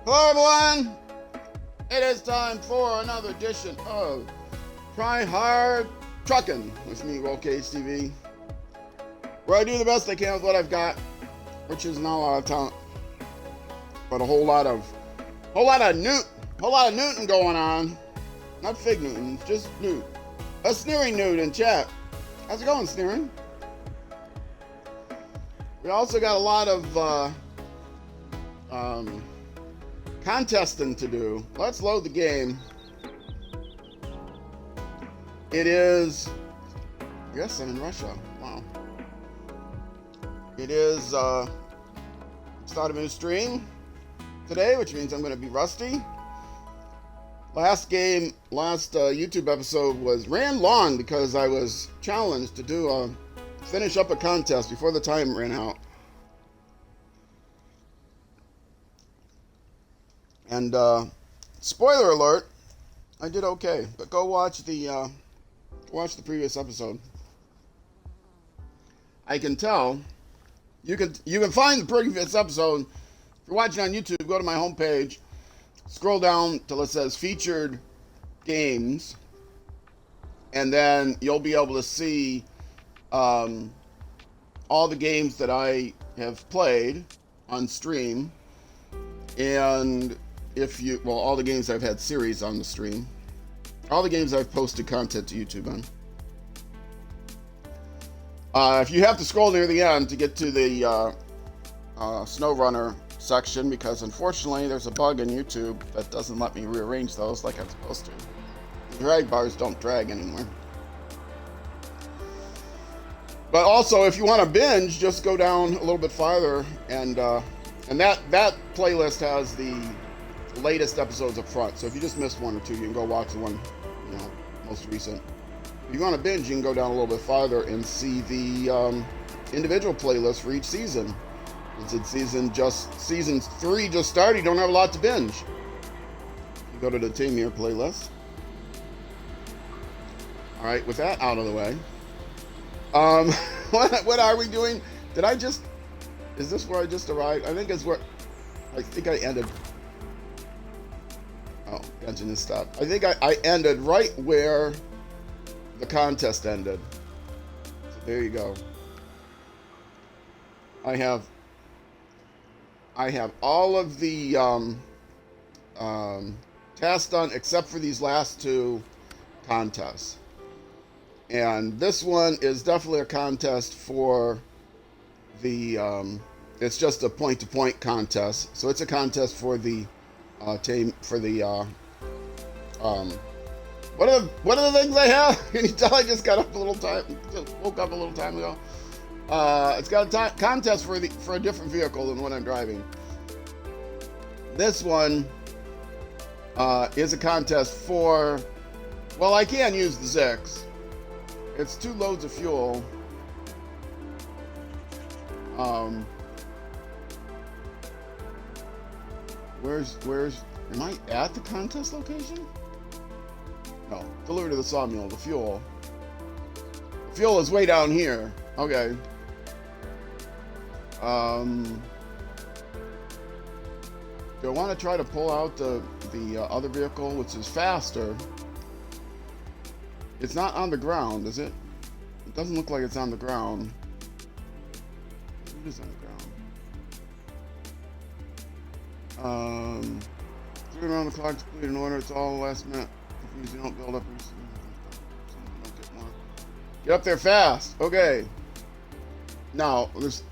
Hello everyone! It is time for another edition of Try Hard Truckin' with me, Roll Cage TV, where I do the best I can with what I've got, which is not a lot of talent, but a whole lot of Newton going on. Not fig Newton, just Newt. A sneering Newt in chat. How's it going, sneering? We also got a lot of contesting to do. Let's load the game. It is, yes, I'm in Russia. Wow. It is, start a new stream today, which means I'm going to be rusty. Last YouTube episode ran long because I was challenged to finish up a contest before the time ran out. And spoiler alert, I did okay. But go watch the previous episode. I can tell you can find the previous episode. If you're watching on YouTube, go to my homepage, scroll down till it says featured games, and then you'll be able to see all the games that I have played on stream, and all the games I've had series on the stream, all the games I've posted content to YouTube on. If you have to scroll near the end to get to the SnowRunner section, because unfortunately there's a bug in YouTube that doesn't let me rearrange those like I'm supposed to. The drag bars don't drag anymore. But also, if you want to binge, just go down a little bit farther, and that playlist has the latest episodes up front. So if you just missed one or two, you can go watch the one, most recent. If you want to binge, you can go down a little bit farther and see the individual playlist for each season. Since season 3 just started, you don't have a lot to binge. You go to the Taymyr playlist. All right, with that out of the way, what are we doing? Is this where I just arrived? I think I ended. Oh, engine is stopped. I think I ended right where the contest ended. So there you go. I have all of the tasks done except for these last two contests. And this one is definitely a contest for the it's just a point-to-point contest. So it's a contest for the what are the things I have? Can you tell I just woke up a little time ago? It's got a contest for a different vehicle than the one I'm driving. This one is a contest for, well, I can use the Zix. It's 2 loads of fuel. Am I at the contest location? No, deliver to the sawmill, the fuel. The fuel is way down here. Okay. Do I want to try to pull out the other vehicle, which is faster? It's not on the ground, is it? It doesn't look like it's on the ground. It is on the ground. 3 around the clock to complete an order. It's all last minute. If you don't build up, get up there fast. Okay. Now there's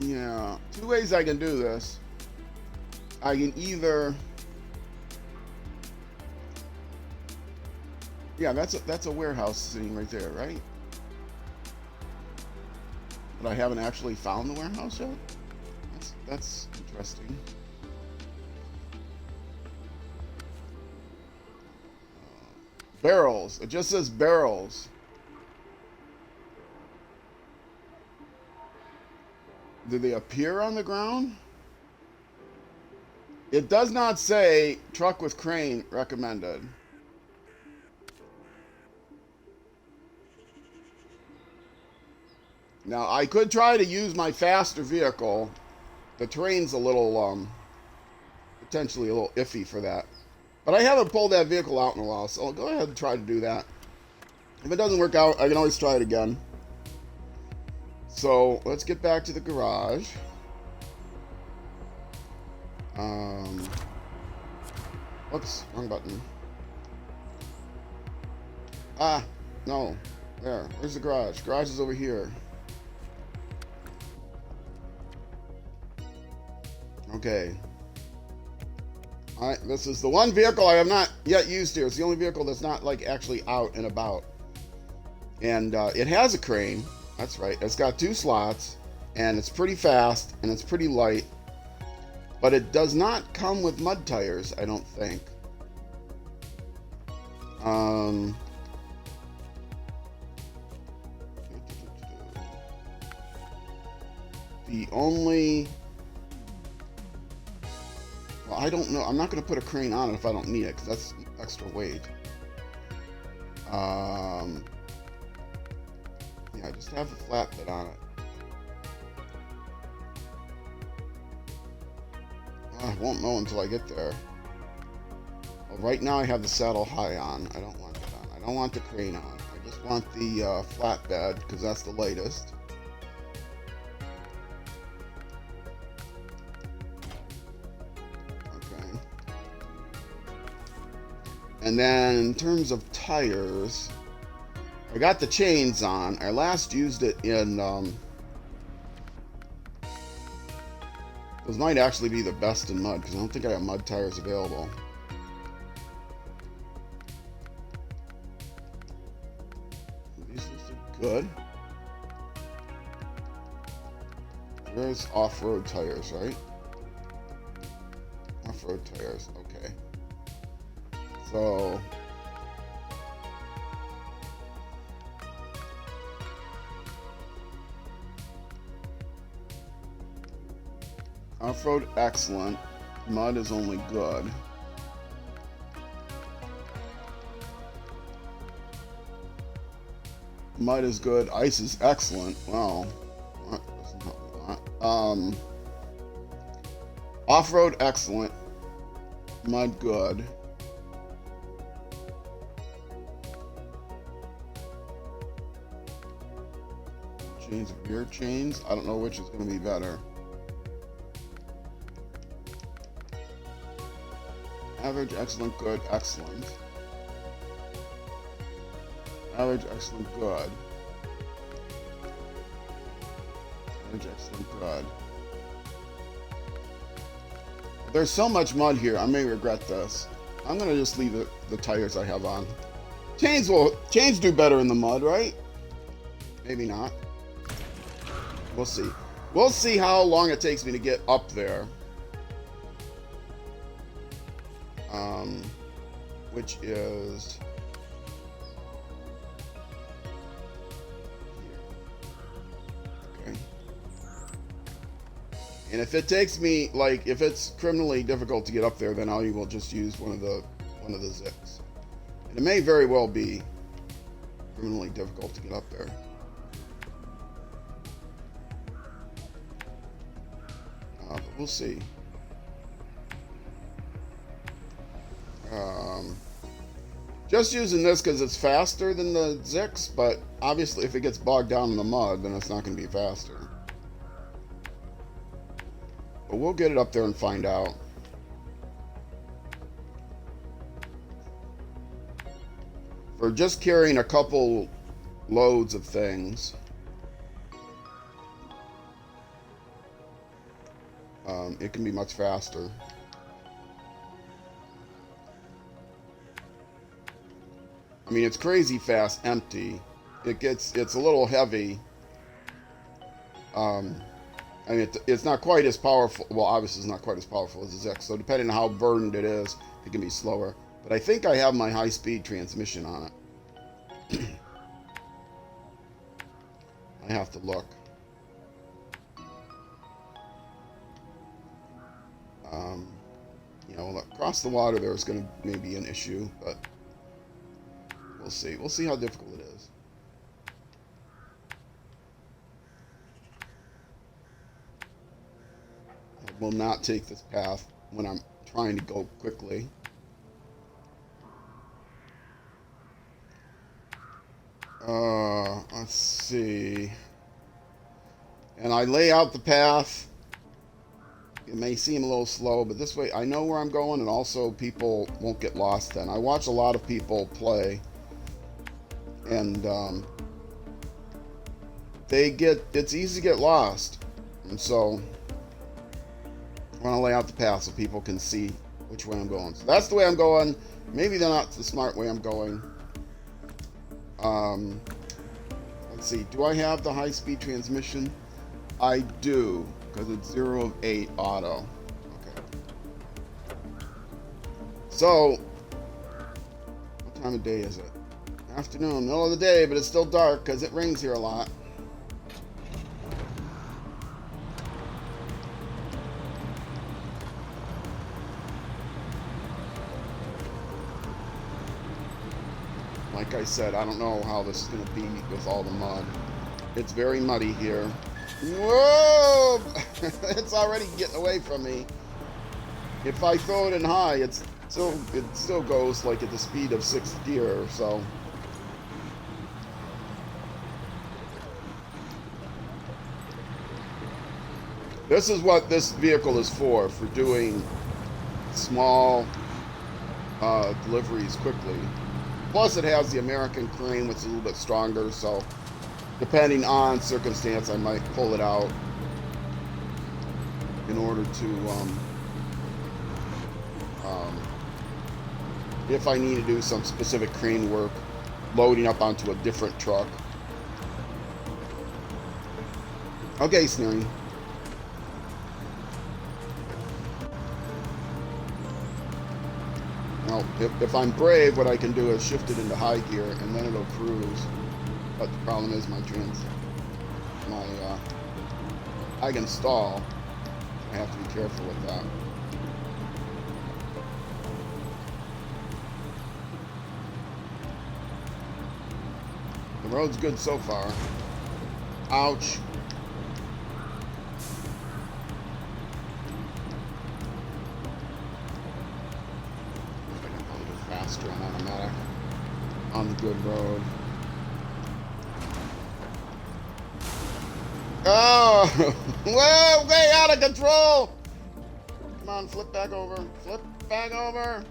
2 ways I can do this. I can either, that's a warehouse sitting right there, right? But I haven't actually found the warehouse yet. That's interesting. Barrels. It just says barrels. Do they appear on the ground? It does not say truck with crane recommended. Now, I could try to use my faster vehicle. The terrain's a little, potentially a little iffy for that. But I haven't pulled that vehicle out in a while, so I'll go ahead and try to do that. If it doesn't work out, I can always try it again. So, let's get back to the garage. Whoops, wrong button. Ah, no. There, where's the garage? Garage is over here. Okay. Alright, this is the one vehicle I have not yet used here. It's the only vehicle that's not, like, actually out and about. And it has a crane. That's right. It's got 2 slots. And it's pretty fast. And it's pretty light. But it does not come with mud tires, I don't think. The only... Well, I don't know. I'm not going to put a crane on it if I don't need it, because that's extra weight. Yeah, just have a flatbed on it. I won't know until I get there. Well, right now I have the saddle high on. I don't want that on. I don't want the crane on. I just want the flatbed, because that's the latest. Okay. And then in terms of tires, I got the chains on. I last used it in... those might actually be the best in mud, because I don't think I have mud tires available. These are good. There's off-road tires, right? Off-road tires, okay. So... Off-road excellent. Mud is only good. Mud is good. Ice is excellent. Wow. What? That's not what. Off-road excellent. Mud good. Chains, rear chains. I don't know which is going to be better. Average, excellent, good, excellent. Average, excellent, good. Average, excellent, good. There's so much mud here, I may regret this. I'm gonna just leave the tires I have on. Chains do better in the mud, right? Maybe not. We'll see. We'll see how long it takes me to get up there. Which is here. Okay. And if it takes me, like, if it's criminally difficult to get up there, then I will just use one of the zips. And it may very well be criminally difficult to get up there. But we'll see. Just using this because it's faster than the Zix, but obviously if it gets bogged down in the mud, then it's not going to be faster. But we'll get it up there and find out. For just carrying a couple loads of things, it can be much faster. I mean, it's crazy fast empty. It's a little heavy. I mean, it's not quite as powerful. Well, obviously, it's not quite as powerful as the Zix. So depending on how burdened it is, it can be slower. But I think I have my high-speed transmission on it. I have to look. You know, across the water, there's going to maybe be an issue, but we'll see. We'll see how difficult it is. will not take this path when I'm trying to go quickly. Let's see. And I lay out the path. It may seem a little slow, but this way I know where I'm going, and also people won't get lost then. I watch a lot of people play, and it's easy to get lost. And so I want to lay out the path so people can see which way I'm going. So that's the way I'm going. Maybe they're not the smart way I'm going. Let's see. Do I have the high-speed transmission? I do, because it's 0 of 8 auto. Okay. So, what time of day is it? Afternoon, middle of the day, but it's still dark because it rains here a lot. Like I said, I don't know how this is going to be with all the mud. It's very muddy here. Whoa! It's already getting away from me. If I throw it in high, it still goes like at the speed of 6th gear or so. This is what this vehicle is for doing small deliveries quickly. Plus it has the American crane, which is a little bit stronger, so depending on circumstance, I might pull it out in order to, if I need to do some specific crane work, loading up onto a different truck. Okay, Sneering. Now, if I'm brave, what I can do is shift it into high gear, and then it'll cruise. But the problem is I can stall. I have to be careful with that. The road's good so far. Ouch. Faster on automatic on the good road. Oh, whoa, way out of control. Come on, flip back over. Flip back over.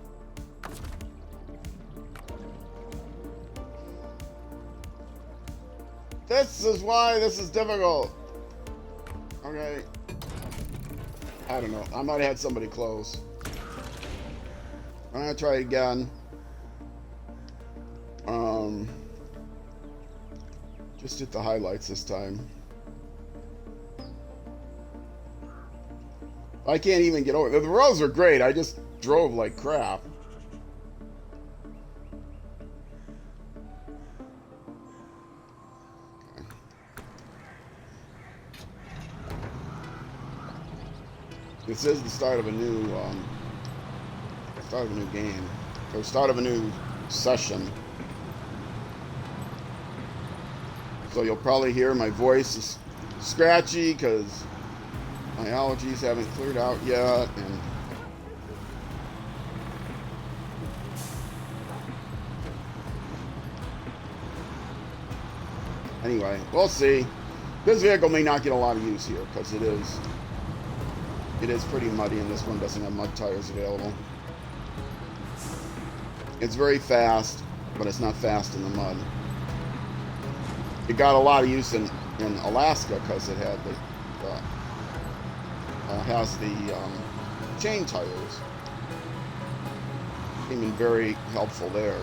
This is why this is difficult. Okay. I don't know. I might have had somebody close. I'm gonna try it again. Just hit the highlights this time. I can't even get over. The roads are great. I just drove like crap. Okay. This is the start of a new game, or start of a new session. So you'll probably hear my voice is scratchy because my allergies haven't cleared out yet, and anyway, we'll see. This vehicle may not get a lot of use here because it is pretty muddy, and this one doesn't have mud tires available. It's very fast, but it's not fast in the mud. It got a lot of use in Alaska because it had has the chain tires. Came in very helpful there.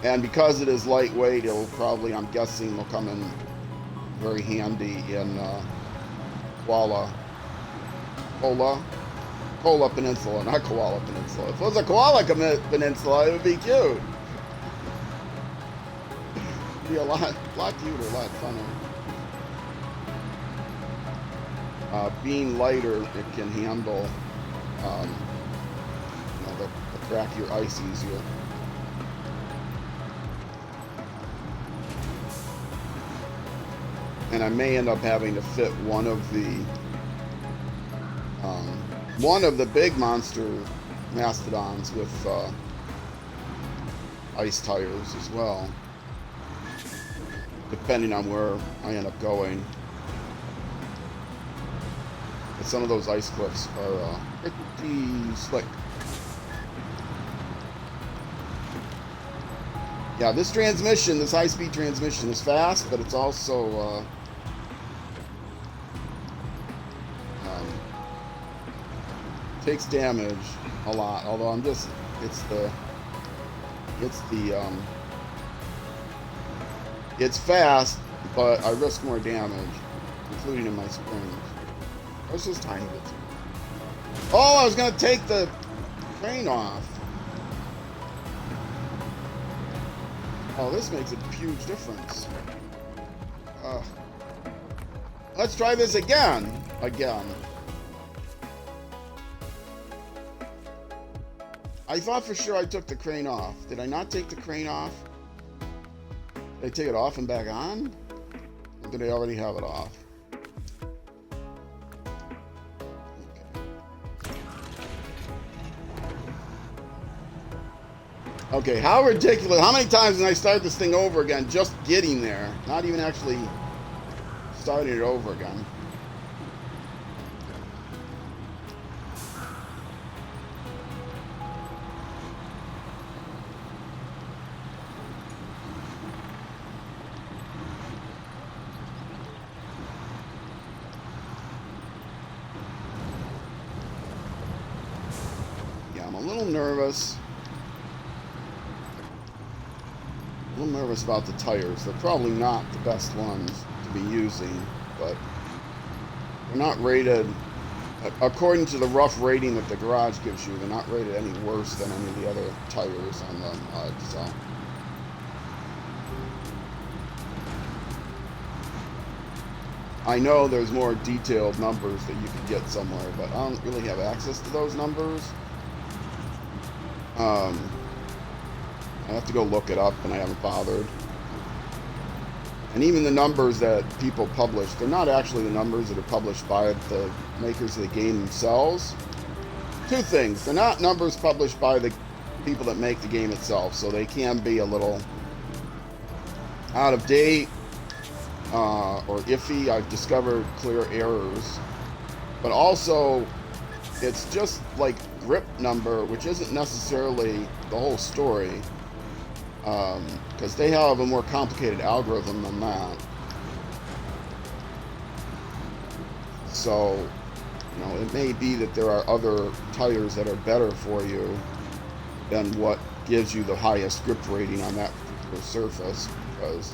And because it is lightweight, it'll probably, I'm guessing, will come in very handy in Koala Peninsula, not Koala Peninsula. If it was a Koala Peninsula, it would be cute. It'd be a lot cuter, a lot funner. Being lighter, it can handle the crackier ice easier. And I may end up having to fit one of the Um, one of the big monster mastodons with ice tires as well, depending on where I end up going. But some of those ice cliffs are pretty slick. Yeah, this transmission, this high-speed transmission is fast, but it's also takes damage a lot. Although I'm just, it's fast, but I risk more damage, including in my springs. That's just tiny bits. Oh, I was gonna take the crane off. Oh, this makes a huge difference. Let's try this again. I thought for sure I took the crane off. Did I not take the crane off? Did I take it off and back on? Or did I already have it off? Okay, how ridiculous. How many times did I start this thing over again just getting there? Not even actually starting it over again. Yeah, I'm a little nervous. A little nervous about the tires. They're probably not the best ones to be using, but they're not rated, according to the rough rating that the garage gives you, they're not rated any worse than any of the other tires on the mud, so. I know there's more detailed numbers that you could get somewhere, but I don't really have access to those numbers. I have to go look it up, and I haven't bothered. And even the numbers that people publish, they're not actually the numbers that are published by the makers of the game themselves. Two things. They're not numbers published by the people that make the game itself, so they can be a little out of date or iffy. I've discovered clear errors. But also, it's just like grip number, which isn't necessarily the whole story. Because they have a more complicated algorithm than that. So, you know, it may be that there are other tires that are better for you than what gives you the highest grip rating on that particular surface, because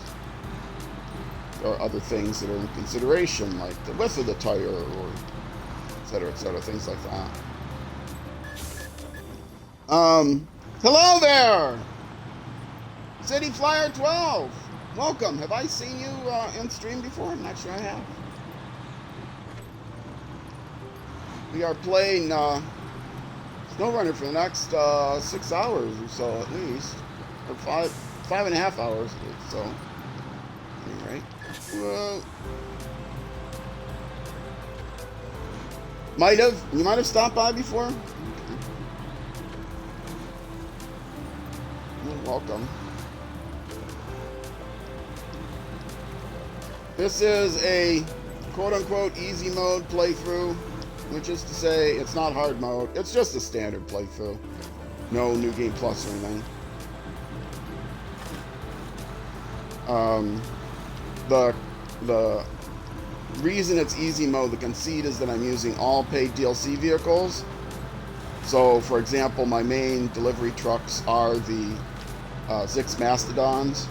there are other things that are in consideration, like the width of the tire, or et cetera, things like that. Hello there! City Flyer 12, welcome. Have I seen you in stream before? I'm not sure I have. We are playing SnowRunner for the next 6 hours or so at least, or 5.5 hours at least. So, anyway, you might have stopped by before. You're welcome. This is a quote-unquote easy mode playthrough, which is to say it's not hard mode. It's just a standard playthrough. No New Game Plus or anything. The reason it's easy mode, the conceit is that I'm using all paid DLC vehicles. So, for example, my main delivery trucks are the Zix Mastodons.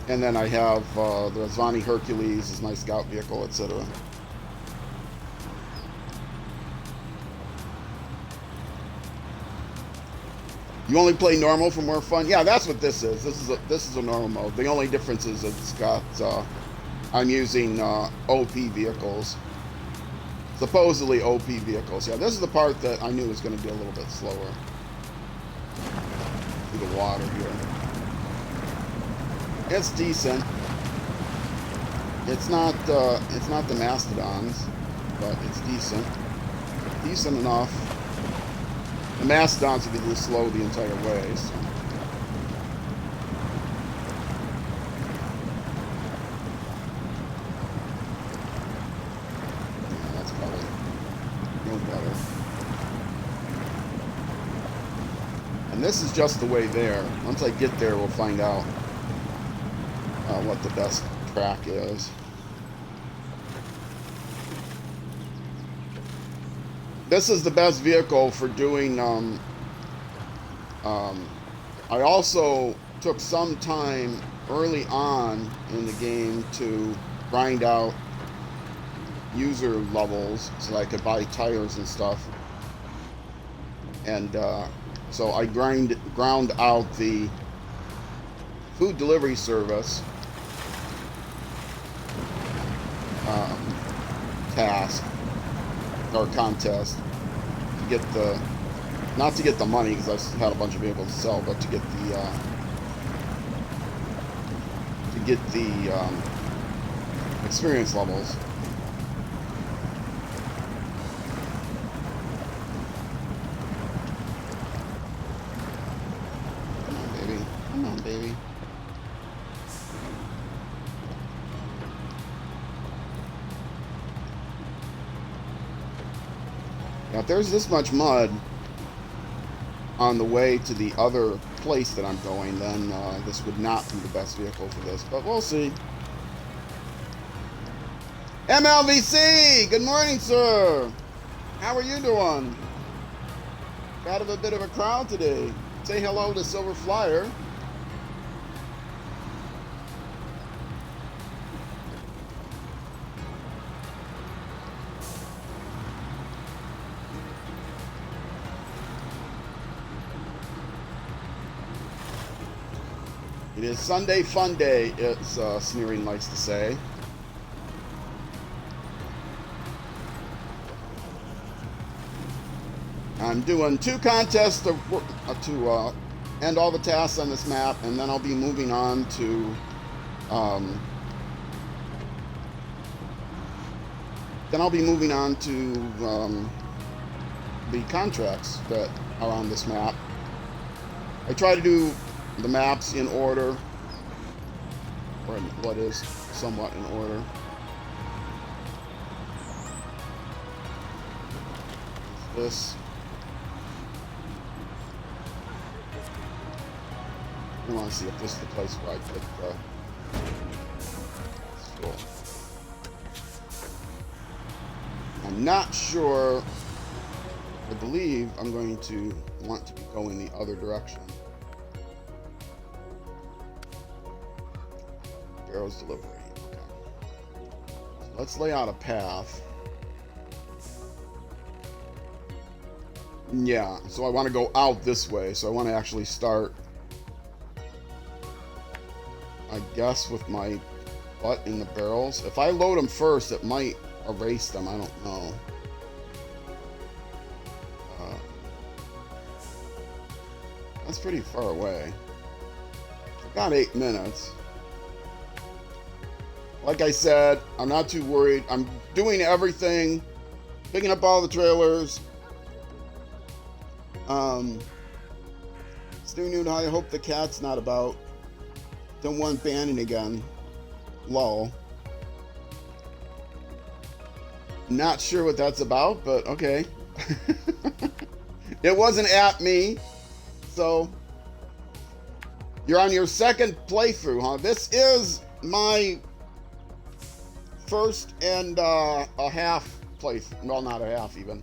And then I have the Zvani Hercules as my scout vehicle, etc. You only play normal for more fun? Yeah, that's what this is. This is a normal mode. The only difference is it's got I'm using OP vehicles. Supposedly OP vehicles. Yeah, this is the part that I knew was going to be a little bit slower. Through the water here. It's decent. It's not the Mastodons, but it's decent. Decent enough. The Mastodons would be this slow the entire way, so. Yeah, that's probably no better. And this is just the way there. Once I get there, we'll find out what the best track is. This is the best vehicle for doing, I also took some time early on in the game to grind out user levels so I could buy tires and stuff. And so I ground out the food delivery service task or contest to get the, not to get the money because I had a bunch of vehicles to sell, but to get the experience levels. Come on, baby. Come on, baby. Now, if there's this much mud on the way to the other place that I'm going, then this would not be the best vehicle for this, but we'll see. MLVC! Good morning, sir! How are you doing? Got a bit of a crowd today. Say hello to Silver Flyer. It is Sunday fun day, as Sneering likes to say. I'm doing 2 contests to end all the tasks on this map, and then I'll be moving on to the contracts that are on this map. I try to do the maps in order, or what is somewhat in order. This. I want to see if this is the place where I put the fuel. I'm not sure. I believe I'm going to want to go in the other direction. Barrels delivery. Okay. So let's lay out a path. Yeah, so I want to go out this way. So I want to actually start, I guess, with my butt in the barrels. If I load them first, it might erase them. I don't know. That's pretty far away. I've got 8 minutes. Like I said, I'm not too worried. I'm doing everything, picking up all the trailers. Stu Nude, I hope the cat's not about. Don't want banning again. Lol. Not sure what that's about, but okay. It wasn't at me. So, you're on your second playthrough, huh? This is my first and a half playthrough. Well, not a half even.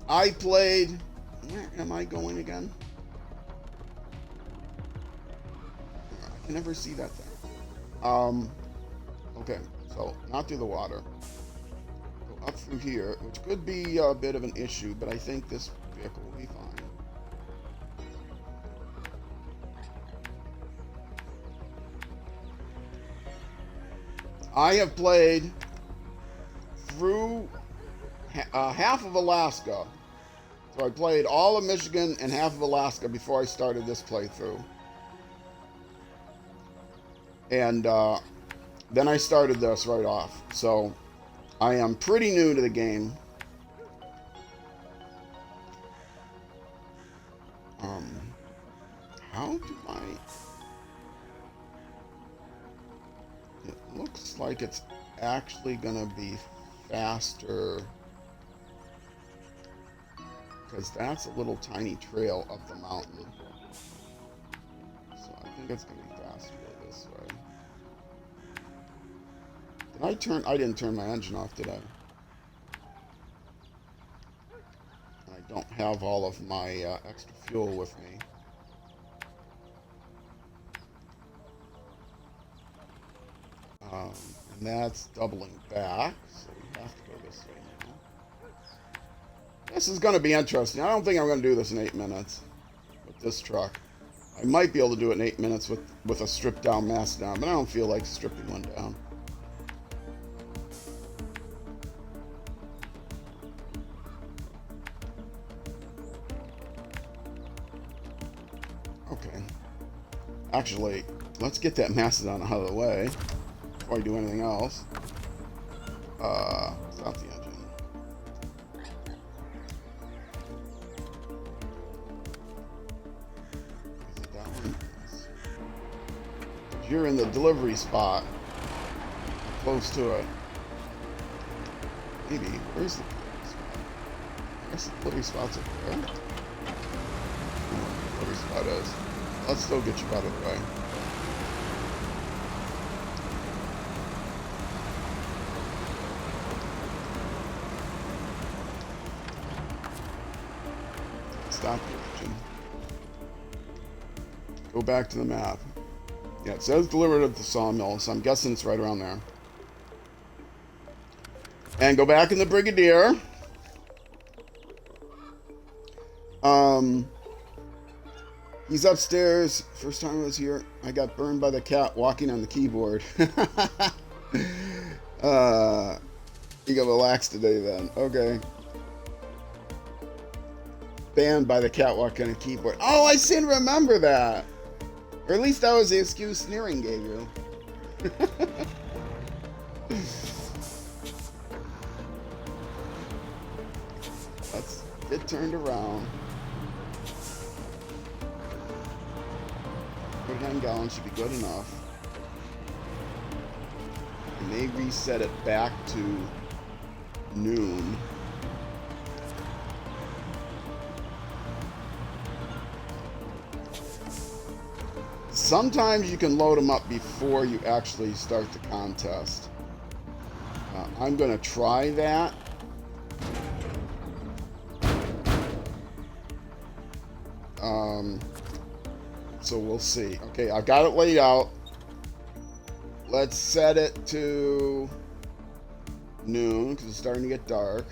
I played... Where am I going again? I can never see that thing. Okay, so not through the water. Go up through here, which could be a bit of an issue, but I think this vehicle will be fine. I have played through half of Alaska. So I played all of Michigan and half of Alaska before I started this playthrough. And Then I started this right off. So I am pretty new to the game. How do I... It looks like it's actually gonna be faster, because that's a little tiny trail up the mountain. So I think it's gonna be faster this way. Did I turn... I didn't turn my engine off, did I? I don't have all of my extra fuel with me. And that's doubling back, so we have to go this way now. This is going to be interesting. I don't think I'm going to do this in 8 minutes with this truck. I might be able to do it in 8 minutes with a stripped down Mastodon, but I don't feel like stripping one down. Okay. Actually, let's get that Mastodon out of the way before I do anything else. Stop the engine. Is it that one? Yes. You're in the delivery spot. Close to it. Maybe. Where's the delivery spot? I guess the delivery spot's up there. I don't know where the delivery spot is. Let's still get you out of the way. Stop the engine. Go back to the map. Yeah, it says delivered at the sawmill, so I'm guessing it's right around there. And go back in the Brigadier. He's upstairs. First time I was here, I got burned by the cat walking on the keyboard. You got relaxed today then. Okay. Banned by the cat walking on the keyboard. Oh, I seem to remember that. Or at least that was the excuse Sneering gave you. Let's get turned around. 49 gallons should be good enough. And they reset it back to noon. Sometimes you can load them up before you actually start the contest. I'm going to try that. So we'll see. Okay, I got it laid out. Let's set it to noon because it's starting to get dark.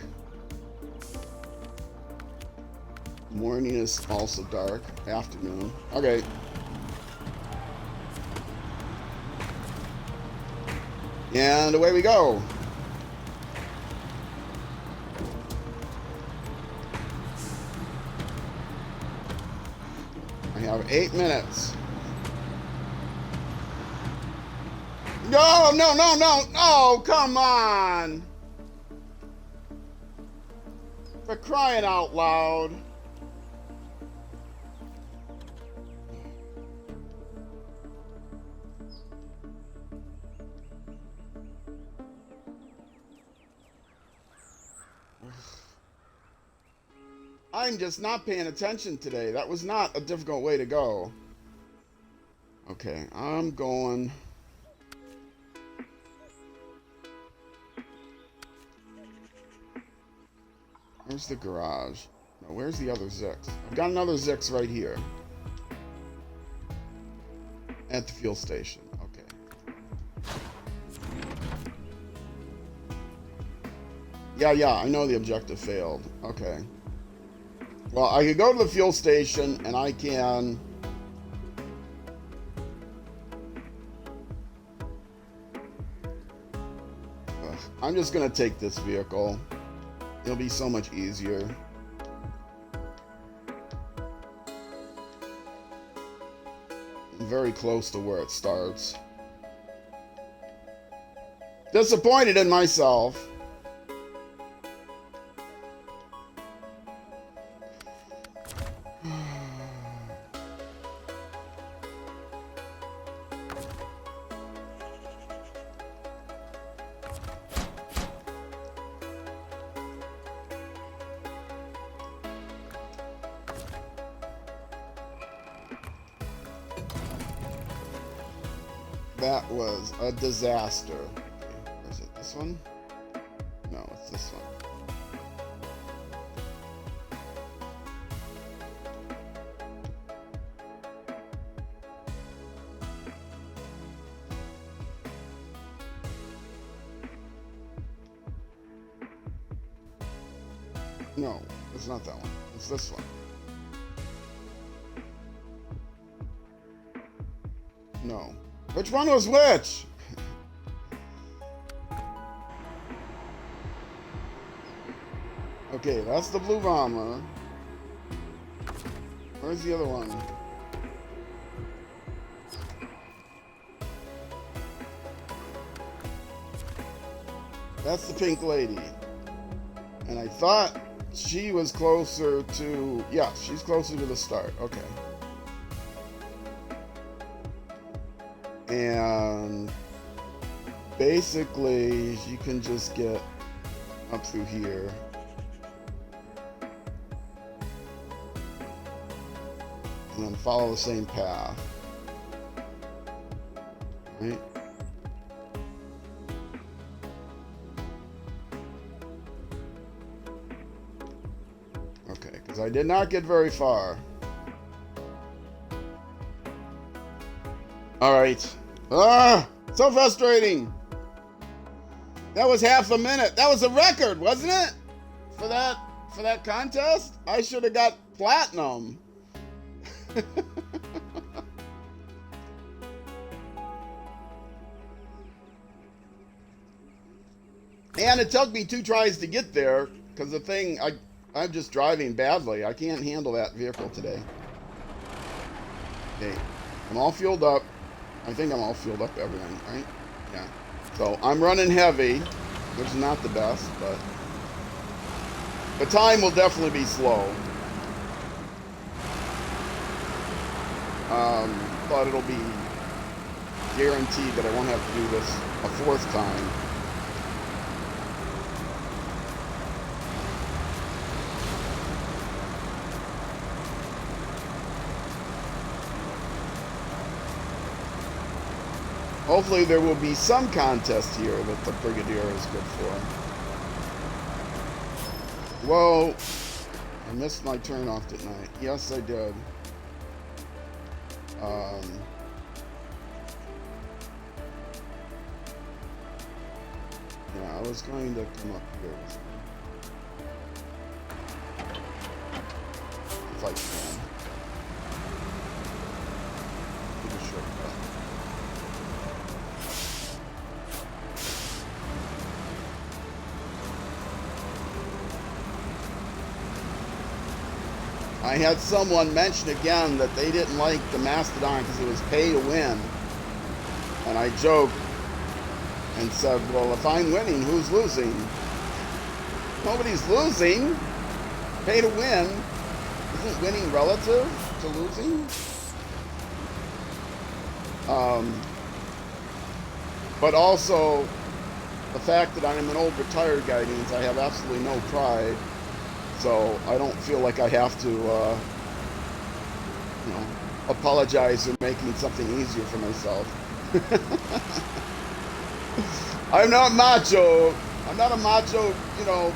Morning is also dark. Afternoon. Okay. And away we go. I have 8 minutes. No, no, no, no, no, come on. For crying out loud. I'm just not paying attention today. That was not a difficult way to go. Okay, I'm going. Where's the garage? No, where's the other Zix? I've got another Zix right here. At the fuel station. Okay. Yeah, I know the objective failed. Okay. Well, I could go to the fuel station and I can... I'm just going to take this vehicle. It'll be so much easier. I'm very close to where it starts. Disappointed in myself. That was a disaster. Okay, is it this one? No, it's this one. No, it's not that one. It's this one. No. Which one was which? Okay, that's the blue bomber. Where's the other one? That's the pink lady. And I thought she was closer to... Yeah, she's closer to the start. Okay. And basically you can just get up through here and then follow the same path, right? Okay, because I did not get very far. All right. Ah, so frustrating. That was half a minute. That was a record, wasn't it? For that contest? I should have got platinum. And it took me 2 tries to get there because the thing, I'm just driving badly. I can't handle that vehicle today. Okay, I'm all fueled up. I think I'm all fueled up, everything, right? Yeah. So I'm running heavy, which is not the best, but the time will definitely be slow. But it'll be guaranteed that I won't have to do this a 4th time. Hopefully there will be some contest here that the Brigadier is good for. Whoa! I missed my turn off tonight. Yes, I did. Yeah, I was going to come up here. If I can. Take a shortcut. I had someone mention again that they didn't like the Mastodon because it was pay to win. And I joked and said, well, if I'm winning, who's losing? Nobody's losing. Pay to win. Isn't winning relative to losing? But also, the fact that I'm an old retired guy means I have absolutely no pride. So I don't feel like I have to, apologize for making something easier for myself. I'm not macho. I'm not a macho,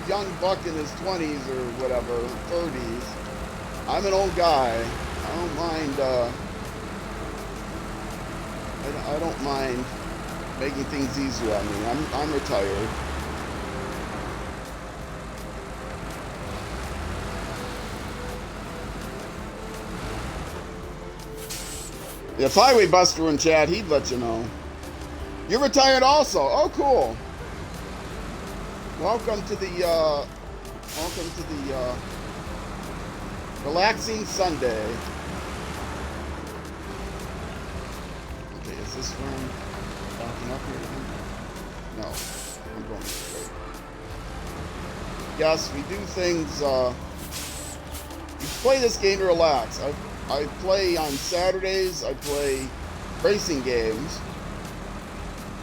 young buck in his 20s or whatever, 30s. I'm an old guy. I don't mind. I don't mind making things easier on me. I'm retired. If Highway Buster in chat, he'd let you know. You're retired also. Oh, cool. Welcome to the relaxing Sunday. Okay, is this where I'm backing up here? No, I'm going straight. Yes, we do things. You play this game to relax. I play on Saturdays. I play racing games,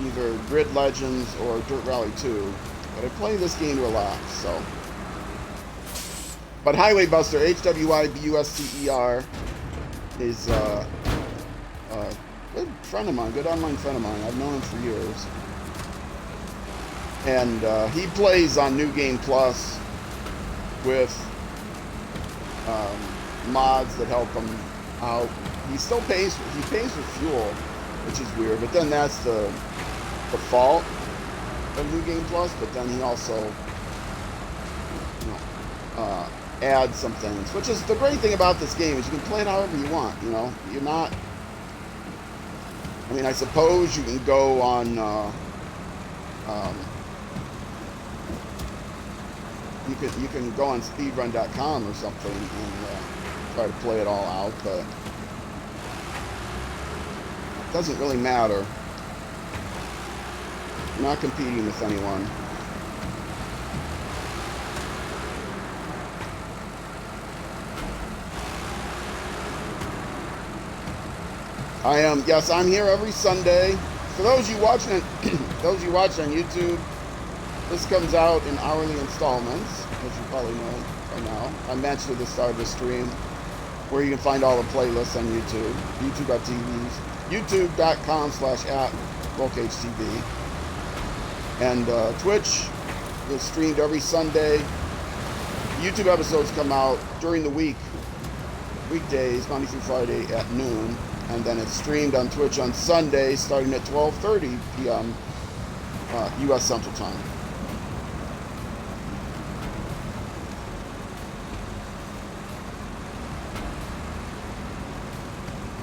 either Grid Legends or Dirt Rally 2. But I play this game to relax. So, but Highway Buster, HWYBUSTER, is a good friend of mine, good online friend of mine. I've known him for years. And he plays on New Game Plus with mods that help him out. He still pays. He pays for fuel, which is weird. But then that's the fault of New Game Plus. But then he also, adds some things. Which is the great thing about this game is you can play it however you want. You know, you're not. I mean, I suppose you can go on. You can go on speedrun.com or something and try to play it all out, but it doesn't really matter. I'm not competing with anyone. I am, yes, I'm here every Sunday. For those of you watching on YouTube, this comes out in hourly installments, as you probably know by now. I mentioned at the start of the stream where you can find all the playlists on YouTube, youtube.com/@RollCageTV. And Twitch is streamed every Sunday. YouTube episodes come out during the week, weekdays, Monday through Friday at noon. And then it's streamed on Twitch on Sunday starting at 12:30 p.m. U.S. Central Time.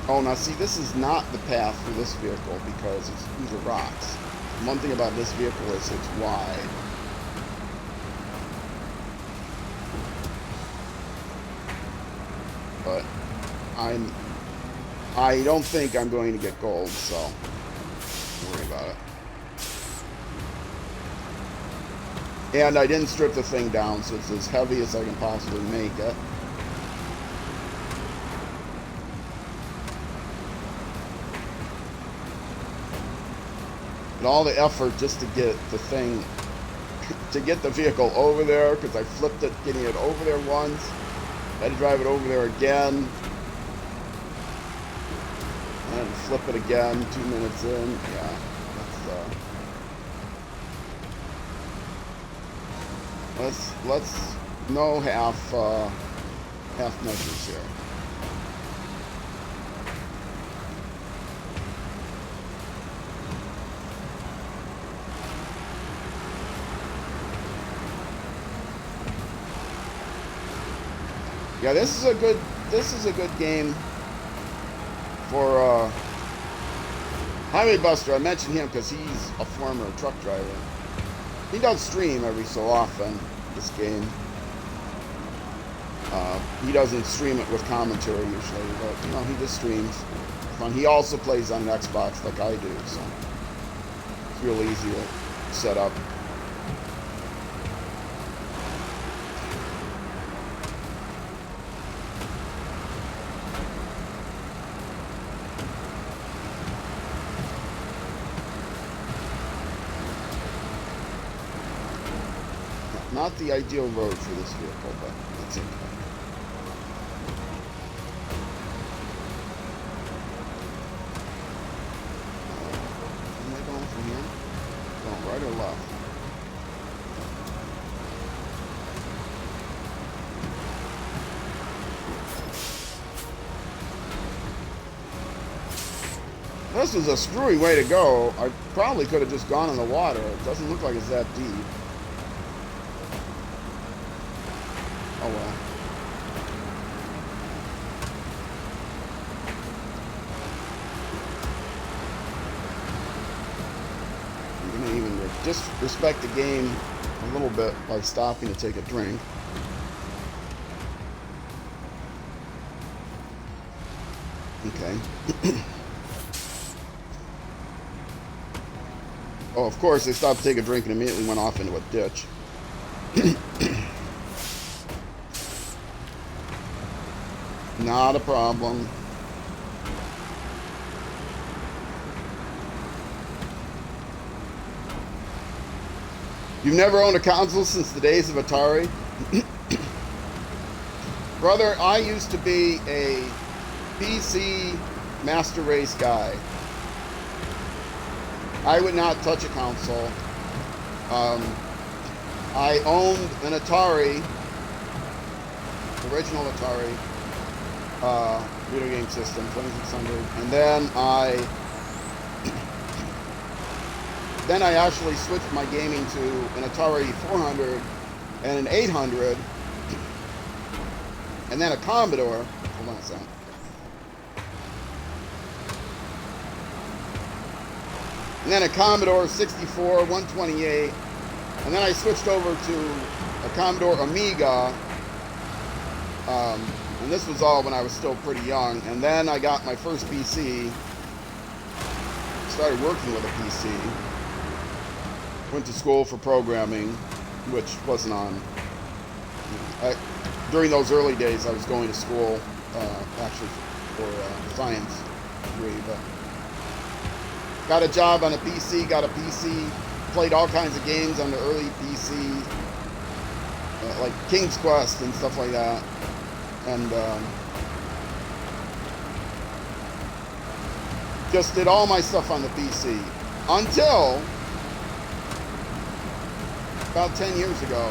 Oh, now see, this is not the path for this vehicle because these are rocks. One thing about this vehicle is it's wide. But I don't think I'm going to get gold, so don't worry about it. And I didn't strip the thing down, so it's as heavy as I can possibly make it. And all the effort just to get the thing, to get the vehicle over there, because I flipped it, getting it over there once. I had to drive it over there again. And flip it again 2 minutes in. Yeah, let's no half measures here. Yeah, this is a good game for Highway Buster. I mentioned him because he's a former truck driver. He does stream every so often, this game. He doesn't stream it with commentary usually, but he just streams. Fun. He also plays on an Xbox like I do, so it's real easy to set up. Not the ideal road for this vehicle, but that's okay. Where am I going from here? Going right or left? This is a screwy way to go. I probably could have just gone in the water. It doesn't look like it's that deep. Oh well. I'm gonna even disrespect the game a little bit by stopping to take a drink. Okay. Oh, of course, they stopped taking a drink and immediately went off into a ditch. Not a problem. You've never owned a console since the days of Atari? Brother, I used to be a PC Master Race guy. I would not touch a console. I owned an Atari, original Atari video game system, 2600, and then I actually switched my gaming to an Atari 400 and an 800, and then a Commodore. Hold on a second. And then a Commodore 64, 128, and then I switched over to a Commodore Amiga, and this was all when I was still pretty young, and then I got my first PC, started working with a PC, went to school for programming, which wasn't on, during those early days I was going to school, actually for a science degree, but got a job on a PC, played all kinds of games on the early PC, like King's Quest and stuff like that. And just did all my stuff on the PC until about 10 years ago.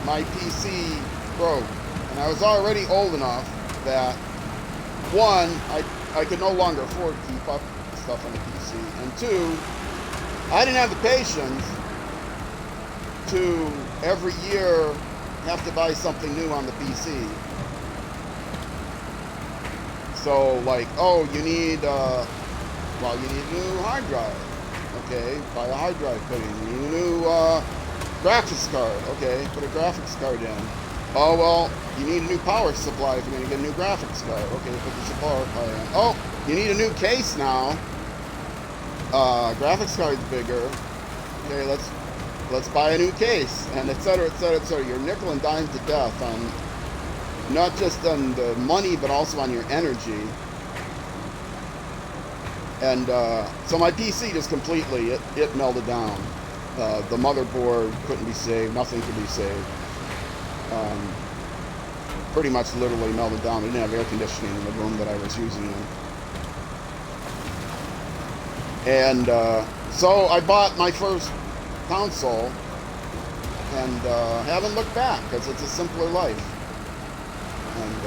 My PC broke, and I was already old enough that, one, I could no longer afford to keep up with stuff on the PC, and two, I didn't have the patience to every year have to buy something new on the PC. So, like, oh, you need a new hard drive. Okay, buy a hard drive, put in. You need a new graphics card. Okay, put a graphics card in. Oh, well, you need a new power supply if you're going to get a new graphics card. Okay, put the power supply in. Oh, you need a new case now. Graphics card's bigger. Okay, let's buy a new case, and et cetera, et cetera, et cetera. You're nickel and dime to death on not just on the money, but also on your energy. And so my PC just completely, it melted down. The motherboard couldn't be saved. Nothing could be saved. Pretty much literally melted down. We didn't have air conditioning in the room that I was using in. And so I bought my first console and haven't looked back because it's a simpler life. And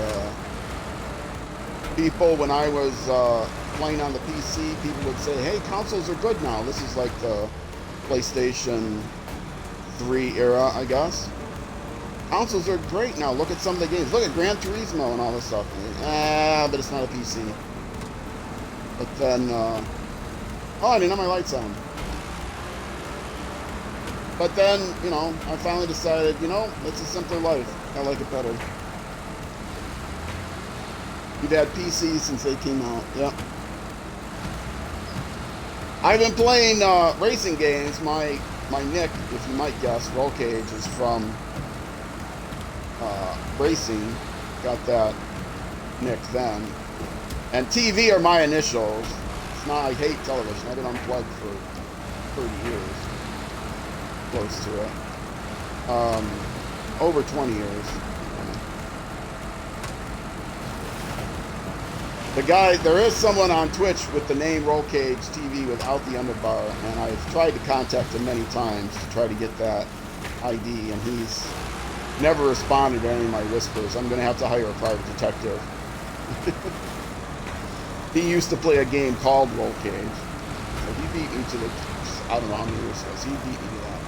people, when I was playing on the PC, people would say, hey, consoles are good now. This is like the PlayStation 3 era, I guess. Consoles are great now. Look at some of the games. Look at Gran Turismo and all this stuff. But it's not a PC. But then, oh, I didn't have my lights on. But then, you know, I finally decided, you know, it's a simpler life. I like it better. You've had PCs since they came out. Yep. I've been playing racing games. My nick, if you might guess, roll cage, is from racing. Got that nick then. And TV are my initials. It's not, I hate television. I've been unplugged for 30 years. Close to it. Over 20 years. The guy, there is someone on Twitch with the name Roll Cage TV without the underbar, and I've tried to contact him many times to try to get that ID, and he's never responded to any of my whispers. I'm going to have to hire a private detective. He used to play a game called Roll Cage. So he beat me to the, I don't know how many years ago, so he beat me to that.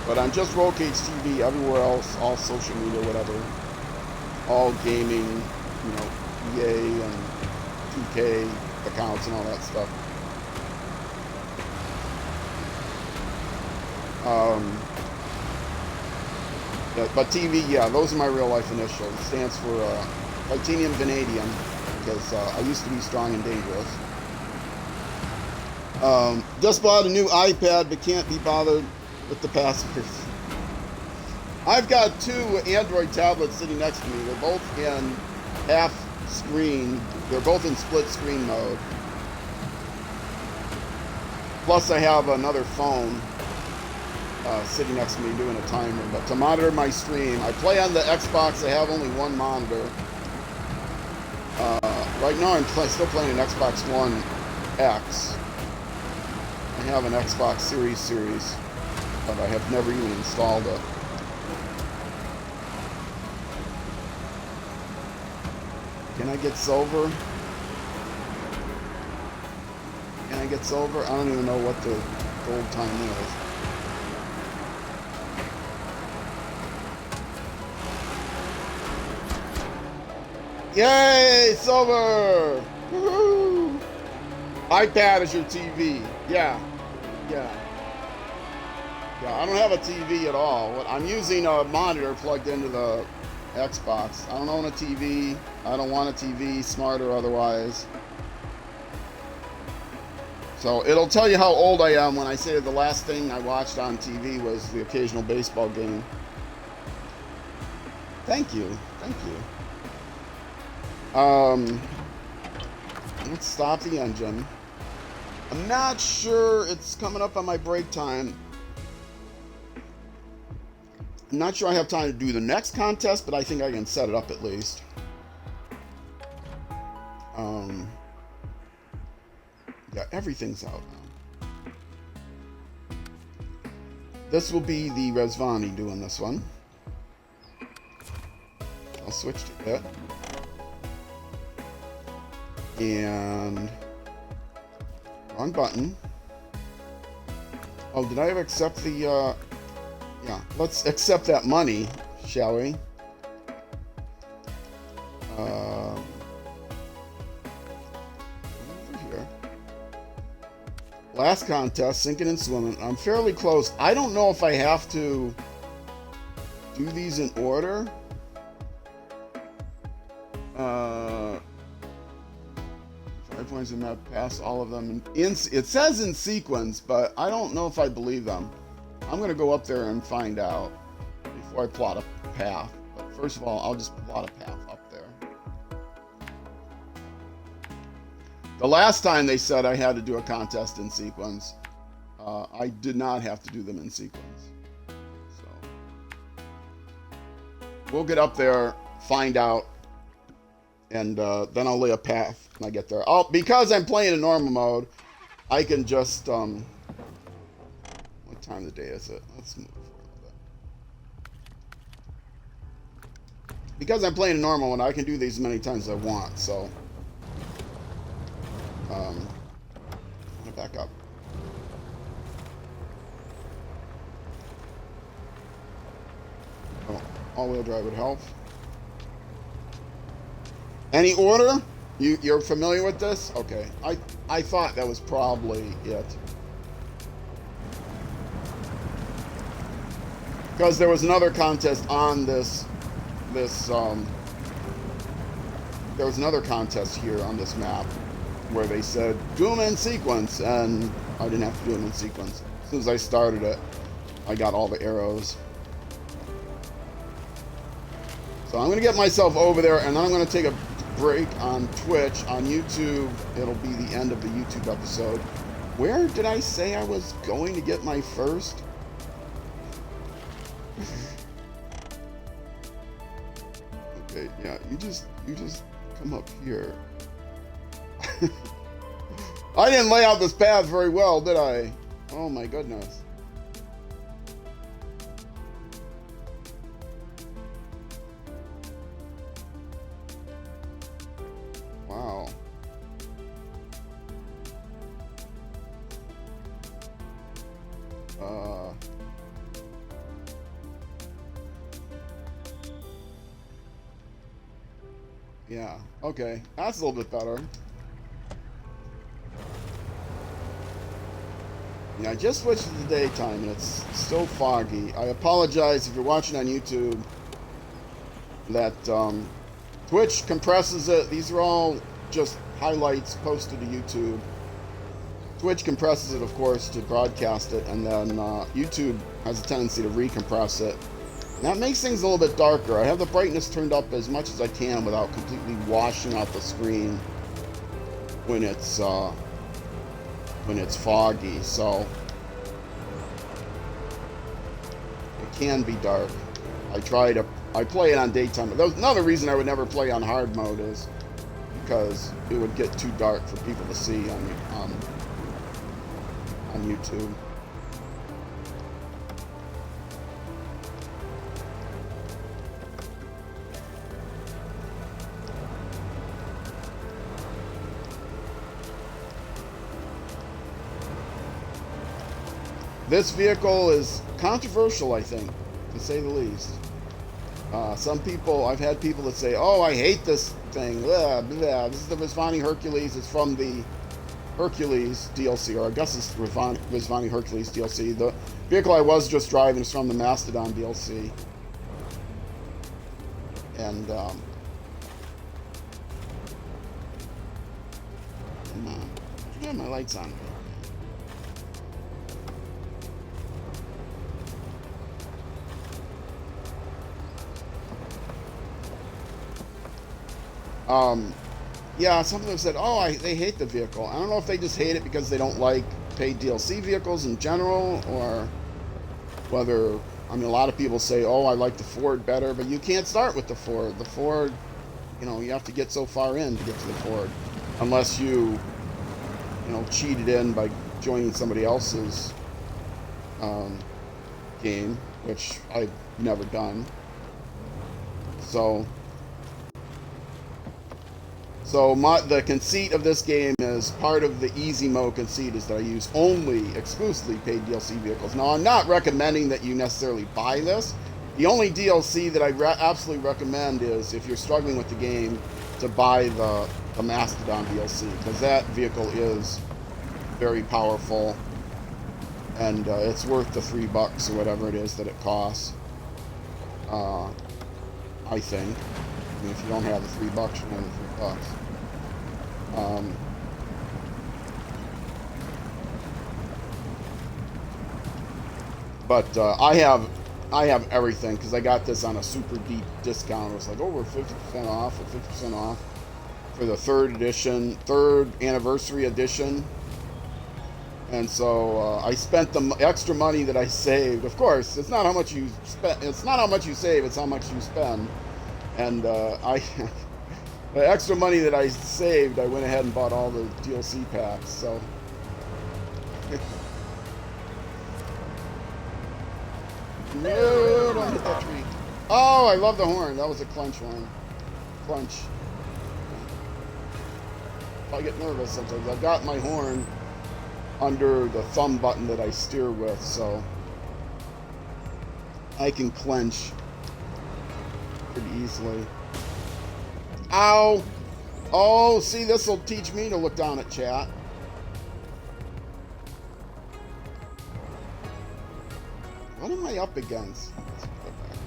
But on just Roll Cage TV, everywhere else, all social media, whatever, all gaming, you know, EA and 2K accounts and all that stuff. But TV, yeah, those are my real life initials. It stands for titanium vanadium, because I used to be strong and dangerous. Just bought a new iPad, but can't be bothered with the passwords. I've got two Android tablets sitting next to me. They're both in half screen. They're both in split screen mode. Plus, I have another phone sitting next to me doing a timer. But to monitor my stream, I play on the Xbox. I have only one monitor. Right now, I'm still playing an Xbox One X. I have an Xbox Series, but I have never even installed it. Can I get silver? Can I get silver? I don't even know what the gold time is. Yay! Silver! Woohoo! iPad is your TV. Yeah. Yeah. Yeah, I don't have a TV at all. I'm using a monitor plugged into the Xbox. I don't own a TV. I don't want a TV, smart or otherwise. So it'll tell you how old I am when I say the last thing I watched on TV was the occasional baseball game. Thank you. Thank you. Let's stop the engine. I'm not sure it's coming up on my break time. I'm not sure I have time to do the next contest, but I think I can set it up at least. Yeah, everything's out now. This will be the Resvani doing this one. I'll switch to it. And wrong button. Oh, did I ever accept the yeah, let's accept that money, shall we? Over here. Last contest, sinking and swimming. I'm fairly close. I don't know if I have to do these in order. 5 points in that, pass all of them. It says in sequence, but I don't know if I believe them. I'm going to go up there and find out before I plot a path. But first of all, I'll just plot a path up there. The last time they said I had to do a contest in sequence, I did not have to do them in sequence. So we'll get up there, find out, and then I'll lay a path when I get there. Because I'm playing in normal mode, I can just... what time of the day is it? Let's move forward a little bit. Because I'm playing in normal mode, I can do these as many times as I want, so... I'm gonna back up. Oh, all-wheel drive would help. Any order? You're familiar with this? Okay. I thought that was probably it. Because there was another contest on there was another contest here on this map where they said, do them in sequence, and I didn't have to do them in sequence. As soon as I started it, I got all the arrows. So I'm going to get myself over there, and then I'm going to take a break on Twitch. On YouTube, it'll be the end of the YouTube episode. Where did I say I was going to get my first? Okay, yeah, you just come up here. I didn't lay out this path very well, did I? Oh my goodness. Wow. Yeah, okay. That's a little bit better. Yeah, I just switched to the daytime and it's still foggy. I apologize if you're watching on YouTube that Twitch compresses it. These are all just highlights posted to YouTube. Twitch compresses it, of course, to broadcast it, and then YouTube has a tendency to recompress it. And that makes things a little bit darker. I have the brightness turned up as much as I can without completely washing out the screen when it's foggy, so it can be dark. I play it on daytime. That was another reason I would never play on hard mode, is because it would get too dark for people to see on YouTube. This vehicle is controversial, I think, to say the least. Some people, I've had people that say, "Oh, I hate this thing. Blah, blah. This is the Rizvani Hercules. It's from the Hercules DLC, or I guess it's Rizvani Hercules DLC. The vehicle I was just driving is from the Mastodon DLC." And, come on. I got my lights on. Yeah, some of them said, "Oh, they hate the vehicle." I don't know if they just hate it because they don't like paid DLC vehicles in general, or whether, I mean, a lot of people say, "Oh, I like the Ford better," but you can't start with the Ford. The Ford, you have to get so far in to get to the Ford, unless you cheated in by joining somebody else's game, which I've never done. So the conceit of this game is, part of the easy mode conceit is that I use exclusively paid DLC vehicles. Now, I'm not recommending that you necessarily buy this. The only DLC that I absolutely recommend is, if you're struggling with the game, to buy the Mastodon DLC, because that vehicle is very powerful, and it's worth the $3 or whatever it is that it costs. I think. I mean, if you don't have the $3, you have the $3. But I have everything, because I got this on a super deep discount. It was like over 50% off, or 50% off for the third anniversary edition. And so I spent the extra money that I saved. Of course, it's not how much you spend. It's not how much you save. It's how much you spend. And the extra money that I saved, I went ahead and bought all the DLC packs. So. No, don't hit that tree. Oh, I love the horn. That was a clench horn. Clench. I get nervous sometimes. I've got my horn under the thumb button that I steer with, so I can clench pretty easily. Ow! Oh, see, this will teach me to look down at chat. What am I up against? Let's go back.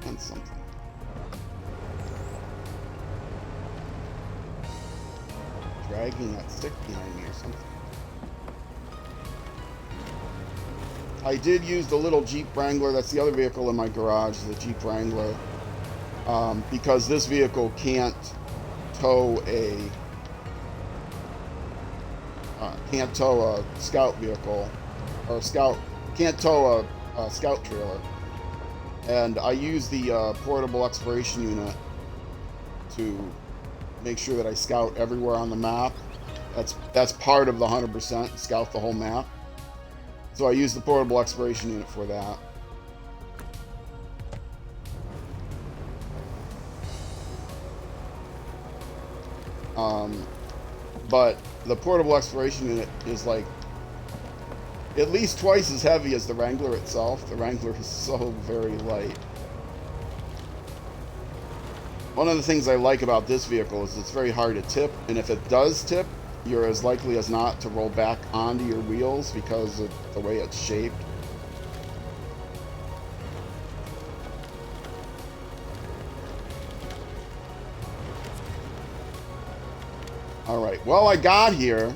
Against something. Dragging that stick behind me or something. I did use the little Jeep Wrangler. That's the other vehicle in my garage, the Jeep Wrangler. Because this vehicle can't tow a scout vehicle, or can't tow a scout trailer. And I use the portable exploration unit to make sure that I scout everywhere on the map. That's part of the 100%, scout the whole map. So I use the portable exploration unit for that. But the portable exploration unit is like at least twice as heavy as the Wrangler itself. The Wrangler is so very light. One of the things I like about this vehicle is it's very hard to tip, and if it does tip, you're as likely as not to roll back onto your wheels because of the way it's shaped. All right. Well, I got here,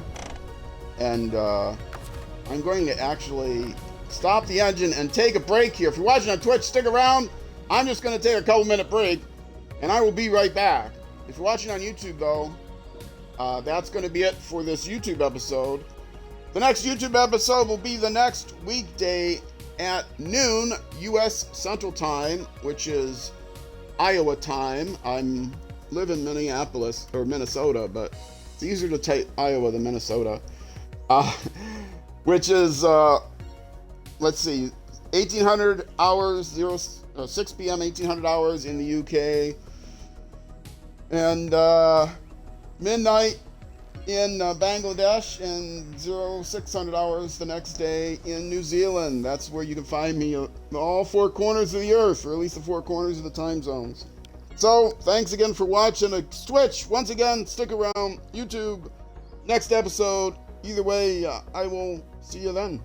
and I'm going to actually stop the engine and take a break here. If you're watching on Twitch, stick around. I'm just going to take a couple-minute break, and I will be right back. If you're watching on YouTube, though, that's going to be it for this YouTube episode. The next YouTube episode will be the next weekday at noon U.S. Central Time, which is Iowa time. I live in Minneapolis, or Minnesota, but it's easier to type Iowa than Minnesota. Which is, let's see, 1800 hours, 6 p.m., 1800 hours in the UK. And midnight in Bangladesh, and 0600 hours the next day in New Zealand. That's where you can find me in all four corners of the earth, or at least the four corners of the time zones. So, thanks again for watching. Twitch, once again, stick around. YouTube, next episode. Either way, I will see you then.